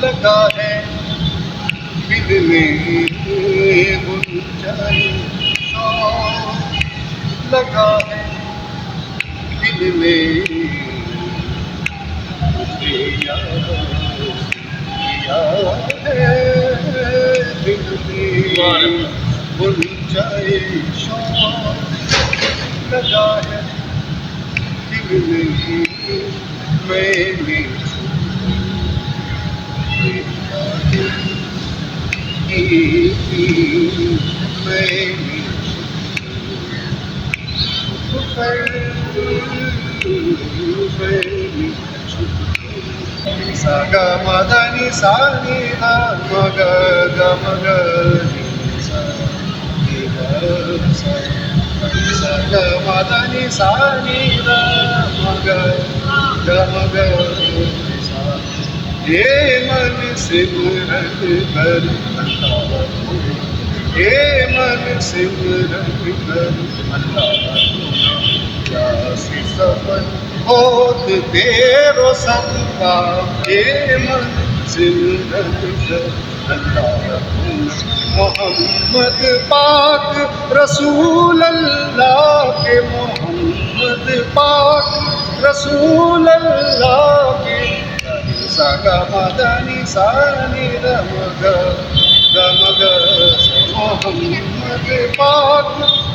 لگا ہے دل میں گنجائش لگا ہے دل میں تجھے یاد ہے دل میں گنجائش لگا ہے دل میں میں نے Saga madani sani ha maga ga maga sa saga madani sani ha maga ga maga sa ye man simran kar Allah ye man simran kar Allah kya si safar ہوت تیرو سب کا یہ منزل اللہ محمد پاک رسول اللہ کے محمد پاک رسول اللہ کے ساگا مدنی سانی رمگ رمگ محمد پاک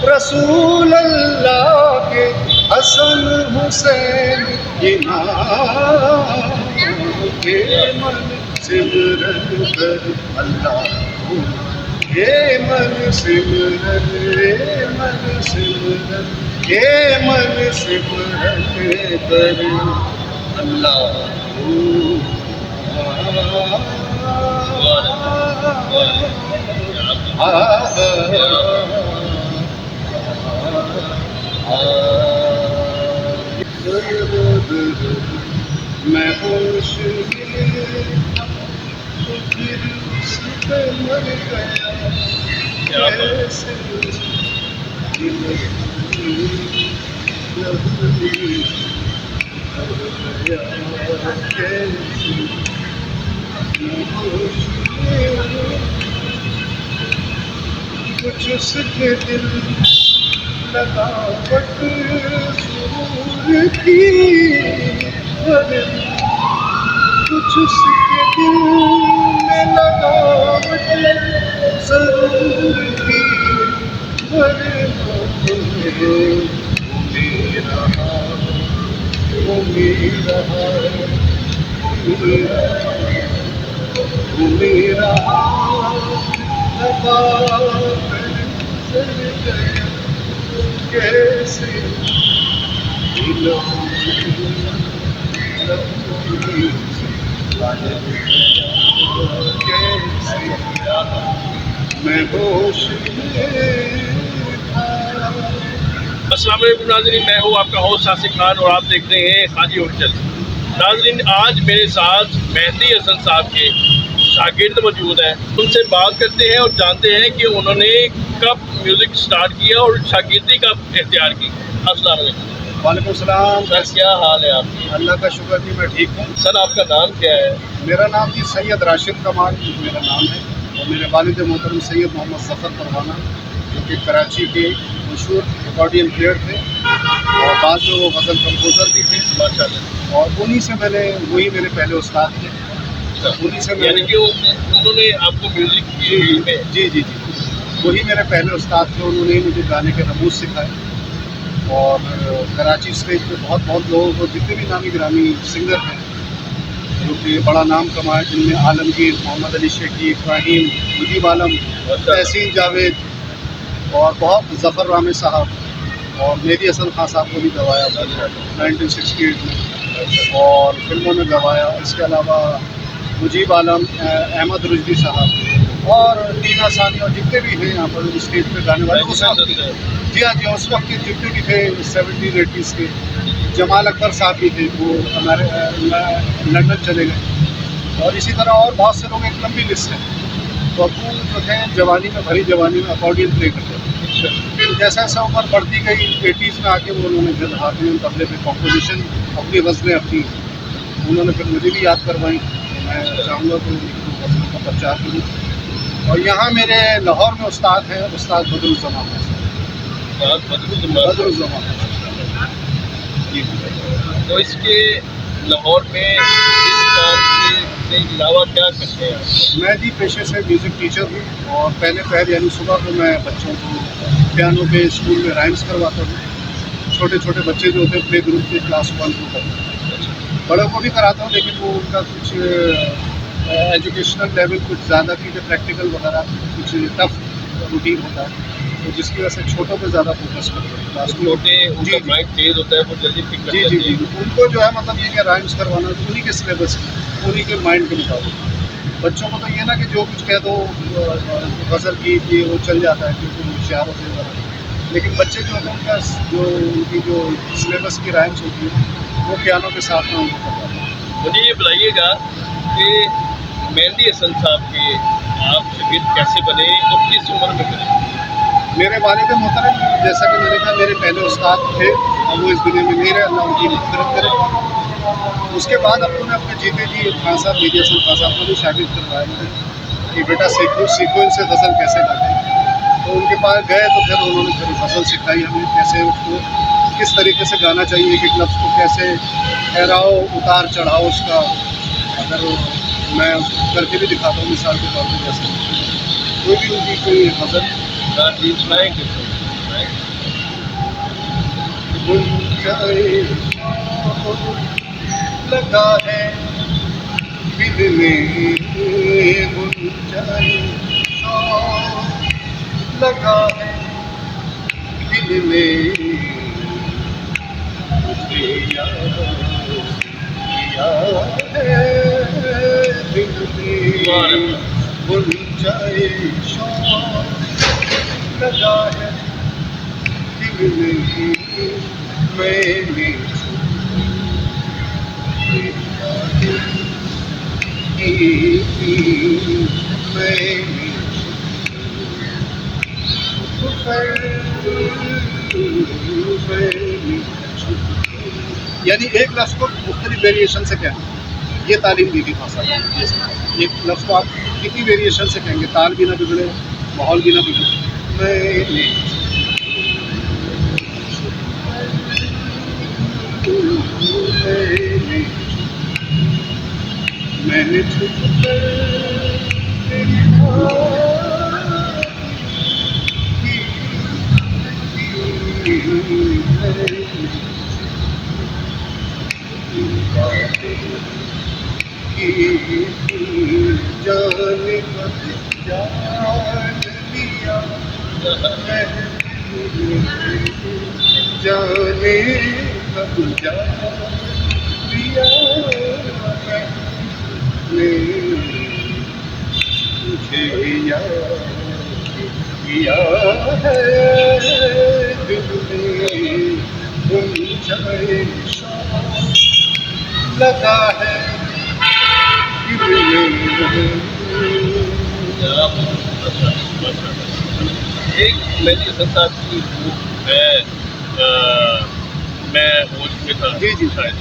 رسول اللہ کے حسن حسین یہ نام کے من سمرن کر اللہ یہ من سمرن یہ من سمرن یہ من سمرن کر اللہ میں ہوش میں تو پھر اس پہ مر گیا کیسے کچھ اس کے دل لگاوٹ سرور کی کچھ اس کے دل میں لگاوٹ ضرور کی میرا کیسے میں ہوش السلام علیکم ناظرین، میں ہوں آپ کا ہوسٹ آصف خان اور آپ دیکھ رہے ہیں خاجی آفیشل۔ ناظرین، آج میرے ساتھ مہدی حسن صاحب کے شاگرد موجود ہیں، ان سے بات کرتے ہیں اور جانتے ہیں کہ انہوں نے کب میوزک سٹارٹ کیا اور شاگردی کب اختیار کی۔ السلام علیکم۔ وعلیکم السلام سر، کیا حال ہے آپ کی؟ اللہ کا شکر جی میں ٹھیک ہوں۔ سر، آپ کا نام کیا ہے؟ میرا نام جی سید راشد کمال میرا نام ہے، اور میرے والد محترم سید محمد ظفر پروانہ جو کہ کراچی کے مشہور اکارڈین پلیئر تھے اور بعض جو غزل کمپوزر بھی تھے ماشاء اللہ۔ اور انہی سے میں نے وہی میرے پہلے استاد تھے، انہی سے میں یعنی کہ انہوں نے آپ کو میوزک کی میں جی جی جی وہی میرے پہلے استاد تھے، انہوں نے مجھے گانے کے رموز سکھائے۔ اور کراچی اسٹیج پہ بہت لوگوں کو جتنے بھی نامی گرامی سنگر ہیں جو کہ بڑا نام کمائے، جن میں عالمگیر، محمد علی شیخی، ابراہیم، مجیب عالم، تحسین جاوید اور بہت ظفر رامے صاحب اور مہدی حسن خان صاحب کو بھی گوایا 1968 میں اور فلموں میں گوایا۔ اس کے علاوہ مجیب عالم، احمد رشدی صاحب اور ٹینا ثانی اور جتنے بھی ہیں یہاں پر اسٹیج پہ گانے والے اس وقت جی ہاں اس وقت کے جتنے بھی تھے 70s 80s کے، جمال اکبر صاحب بھی تھے، وہ ہمارے لندن چلے گئے، اور اسی طرح اور بہت سے لوگ، ایک لمبی لسٹ ہے۔ تو ابو جو تھے جوانی میں، بھری جوانی میں اکارڈین پلے کرتے تھے۔ جیسا جیسا عمر بڑھتی گئی 80s میں آ کے وہ انہوں نے پھر ہارمونیم طبلے پہ کمپوزیشن اپنی غزلیں اپنی उन्होंने फिर मुझे भी याद करवाई। मैं चाहूँगा कि उनको गज़लों का प्रचार करूँ। और यहाँ मेरे लाहौर में उस्ताद हैं, उस्ताद बदरुज़्ज़मान बदरुज़्ज़मान जी। तो इसके लाहौर में इस काम के अलावा क्या करते हैं आप? मैं जी पेशे से म्यूज़िक टीचर हूँ और पहले पहर यानी सुबह को मैं बच्चों को पियानो पे स्कूल में राइम्स करवाता हूँ। छोटे छोटे बच्चे जो होते हैं प्ले ग्रुप के क्लास 1 2 तक, बड़ों को भी कराता हूँ, लेकिन वो उनका कुछ एजुकेशनल लेवल कुछ ज़्यादा क्योंकि प्रैक्टिकल वगैरह कुछ टफ रूटीन होता है, तो जिसकी वजह से छोटों पे ज़्यादा फोकस करते हैं क्लास में। छोटे जी, उनका जी। माइंड तेज होता है, वो जल्दी पिक कर जी लेते जी जी, हैं। उनको जो है मतलब ये कि राइम्स करवाना उन्हीं के सिलेबस, उन्हीं के माइंड के मुताबिक। बच्चों को तो ये ना कि जो कुछ कह दो गज़ल की कि वो चल जाता है क्योंकि वो होशियार होते हैं ज़रा। लेकिन बच्चे जो होते हैं उनका जो उनकी जो सिलेबस की राइम्स होती है वो पियानो के साथ में उनको करवाते हैं। मुझे ये बताइएगा कि मेहंदी हसन साहब के आप शागिर्द कैसे बने और किस उम्र में बने? मेरे वालिद मोहतरम, जैसा कि मैंने कहा, मेरे पहले उस्ताद थे और वो इस दुनिया में नहीं रहे, अल्लाह उनकी मग़फ़िरत करे। उसके बाद अपने जीते जी खान साहब मेहदी हसन खान साहब को भी शागिर्द करवाया मैंने कि बेटा सीखो इनसे गज़ल कैसे गाते हैं। तो उनके पास गए तो फिर उन्होंने फिर गज़ल सिखाई हमें, कैसे उसको किस तरीके से गाना चाहिए, एक एक लफ्ज़ को कैसे ठहराओ उतार चढ़ाओ उसका। अगर मैं उसको करके भी दिखाता हूँ मिसाल के तौर पर, जैसे कोई भी उनकी कोई गज़ल जी सुनाएंगे सुनाएंगे। गुंजाए लगा है दिल में, गुंजाए लगा है दिल में, तुझे याद है दिल में, गुंजाए लगा है दिल में, मैंने यानी एक लफ्ज़ को मुख्तलिफ वेरिएशन से कहना, ये तालीम दी थी भाषा में। एक लफ्ज़ को आप कितनी वेरिएशन से कहेंगे, ताल भी ना बिगड़े, माहौल भी ना बिगड़े। मैंने छुप कर तेरी जाने कब जान लिया मैंने तुझे याद किया है दिल में, गुंजाए लगा है दिल में। एक मेहंदी हसन साहब की बुक है मैं होश में था। जी, जी। शायद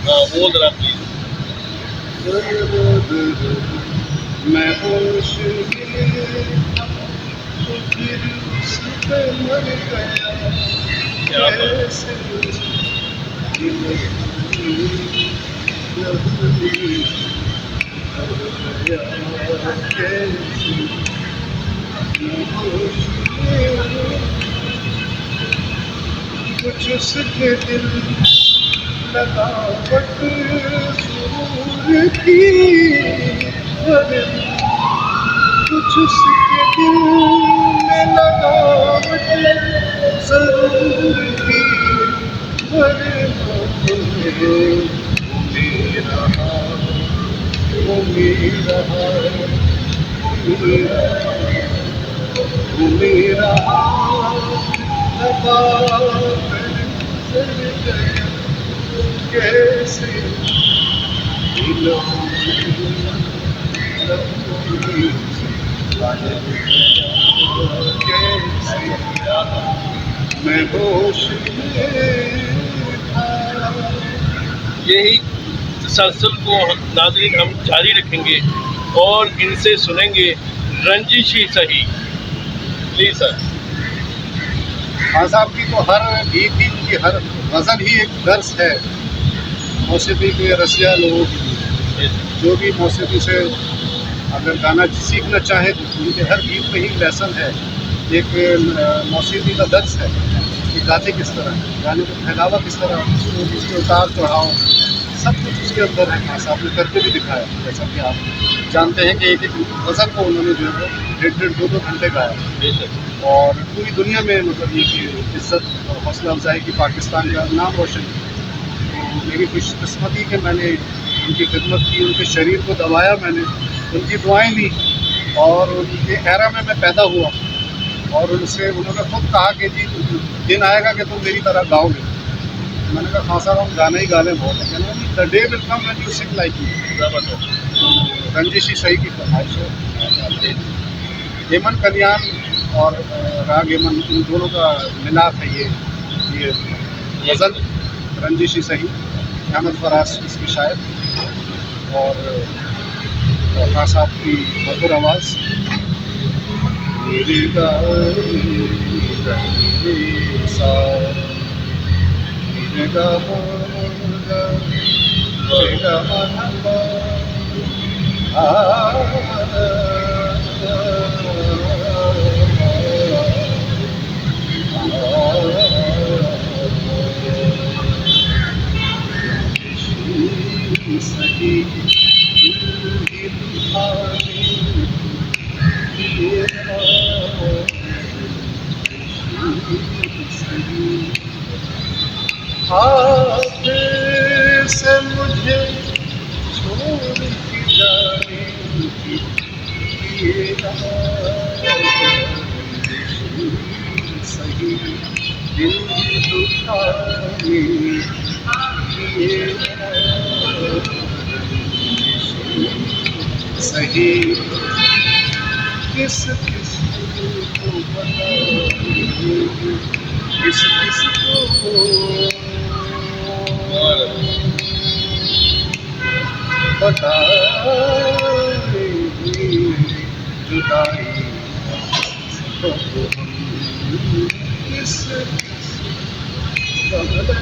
हाँ वो जरा प्लीज। मैं होश में था तो फिर उस पे मर गया, क्या बात। कैसे दिल की लहरी कर गया, कैसे मैं होश में कुछ उसके दिल लगावट ज़रूर थी, कुछ उसके दिल में लगावट ज़रूर थी, वो मेरा दबा कर चल गया, कैसे दिलों कैसे मैं होश में था। यही तसलसल को नाज़रीन हम जारी रखेंगे और इनसे सुनेंगे रंजिश ही सही। Please sir. खान साहब की तो हर गीत ही, उनकी हर गज़ल ही एक दर्स है मौसीकी के रसिया लोगों के लिए। जो भी मौसीकी से अगर गाना सीखना चाहे तो उनके हर गीत में ही लेसन है, एक मौसीकी का दर्स है कि गाते किस तरह है, गाने का पहनावा किस तरह, उसके उतार चढ़ाव सब कुछ उसके अंदर है। खान साहब ने करके भी दिखाया, जैसा कि आप जानते हैं कि एक एक गज़ल को उन्होंने जो है 1.5-2 घंटे गाया और पूरी दुनिया में मतलब ये कि इज्जत और हौसला अफजाई की पाकिस्तान का नाम रोशन किया। तो मेरी खुशकिस्मती कि मैंने उनकी खिदमत की, उनके शरीर को दबाया मैंने, उनकी दुआएं ली और उनके एरा में मैं पैदा हुआ और उन्होंने खुद कहा कि जी दिन आएगा कि तुम मेरी तरह गाओगे। मैंने कहा खान साहब हम गाना ही गा लें बहुत है। कहना the day will come when you sing like you. रंजिश ही सही की फरमाइश है। हेमन कल्याण और राग हेमन इन दोनों का मिलाप है ये गज़ल रंजिश ही सही, अहमद फराज इसकी शायद और खान साहब की मधुर आवाज़। आप से मुझे छोड़ के जाने की ये सही दिल दुखाने की सही किस किस को बताएंगे, किस किस को बताएंगे जुदाई तो हम किस किस का बदल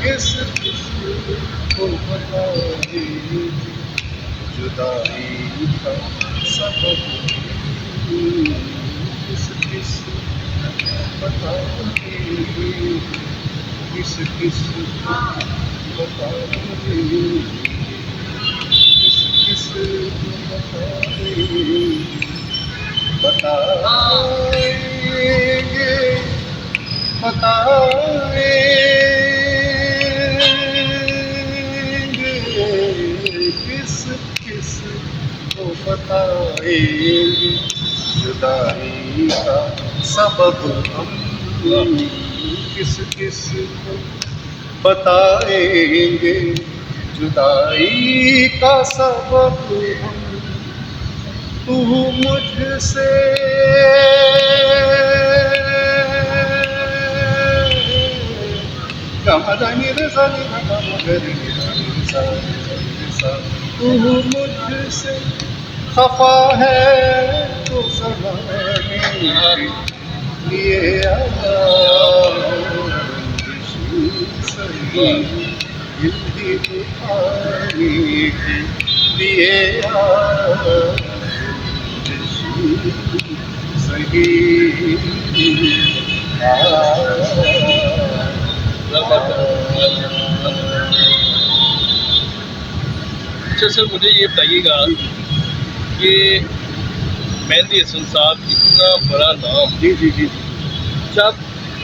किस किस को बताएंगे जुदाई का सबब, किस किस बताएंगे, किस किस बताएंगे, किस किस बताएंगे, बताएंगे बताएंगे किस किस को बताएंगे जुदाई का सबब हम, किस किस को बताएंगे जुदाई का सबब हम। तू मुझसे तू मुझसे खफा है तो ज़माने लिए सही हिंदी दुखाने के लिए सही। अच्छा सर, मुझे ये बताइएगा कि मेहंदी हसन साहब इतना बड़ा नाम, जी जी जी जब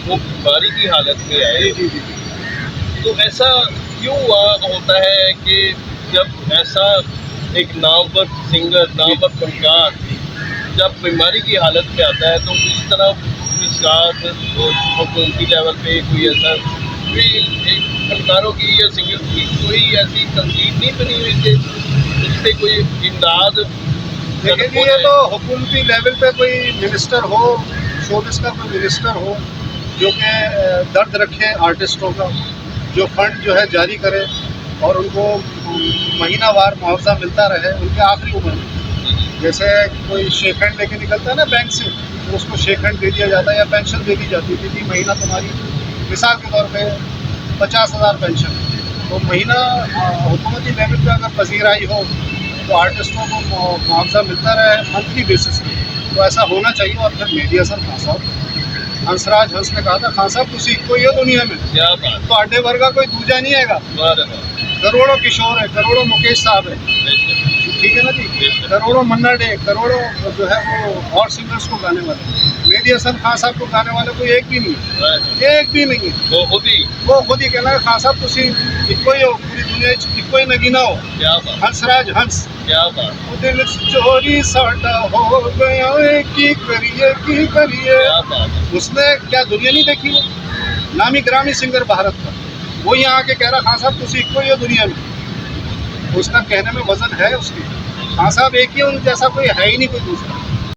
वो बीमारी की हालत में आए जी जी तो ऐसा क्यों होता है कि जब ऐसा एक नामवर सिंगर, नामवर फनकार जब बीमारी की हालत में आता है तो इस तरह उसके साथ हुकूमती लेवल पे कोई ऐसा कोई एक फनकारों की या सिंगर की कोई ऐसी तंजीम नहीं बनी हुई कि उस पर कोई इमदाद دیکھیں جی، یہ تو حکومتی لیول پہ کوئی منسٹر ہو، شوبز کا کوئی منسٹر ہو جو کہ درد رکھے آرٹسٹوں کا، جو فنڈ جو ہے جاری کرے اور ان کو مہینہ وار معاوضہ ملتا رہے ان کے آخری عمر میں. جیسے کوئی شیک ہینڈ لے کے نکلتا ہے نا بینک سے، تو اس کو شیک ہینڈ دے دیا جاتا ہے یا پینشن دے دی جاتی ہے کہ مہینہ تمہاری مثال کے طور پہ 50,000 پینشن. تو مہینہ حکومتی لیول پہ اگر پذیرائی ہو تو آرٹسٹوں کو معاوضہ ملتا رہے منتھلی بیسس پہ، تو ایسا ہونا چاہیے. اور پھر میڈیا سر خان صاحب ہنسراج ہنس نے کہا تھا خان صاحب تسی کوئی ہو دنیا میں کیا بات تو آڈے ورگا کوئی دوجا نہیں ہے گا. ہے. کروڑوں کشور ہے، کروڑوں مکیش صاحب ہے، ٹھیک ہے نا جی، کروڑوں منا ڈے، کروڑوں جو ہے وہ اور سنگرس کو گانے والے. مہدی حسن خان صاحب کو گانے والے کوئی ایک بھی نہیں ہے، ایک بھی نہیں ہے. وہ خود ہی کہنا ہے خان صاحب تسی ایکو ہی ہو، پوری دنیا ایکو ہی نگینا ہو. کیا بات ہنسراج ہنس کیا بات دل چوری ساڈا ہو گیا کی کریے کی کریے. کیا بات اس نے کیا دنیا نہیں دیکھی؟ وہ نامی گرامی سنگر بھارت کا، وہ یہاں آ کے کہہ رہا خان صاحب تسی ایکو ہی ہو دنیا میں. اس کا کہنے میں وزن ہے اس کی. خان صاحب ایک ہی ان جیسا کوئی ہے ہی نہیں کوئی دوسرا.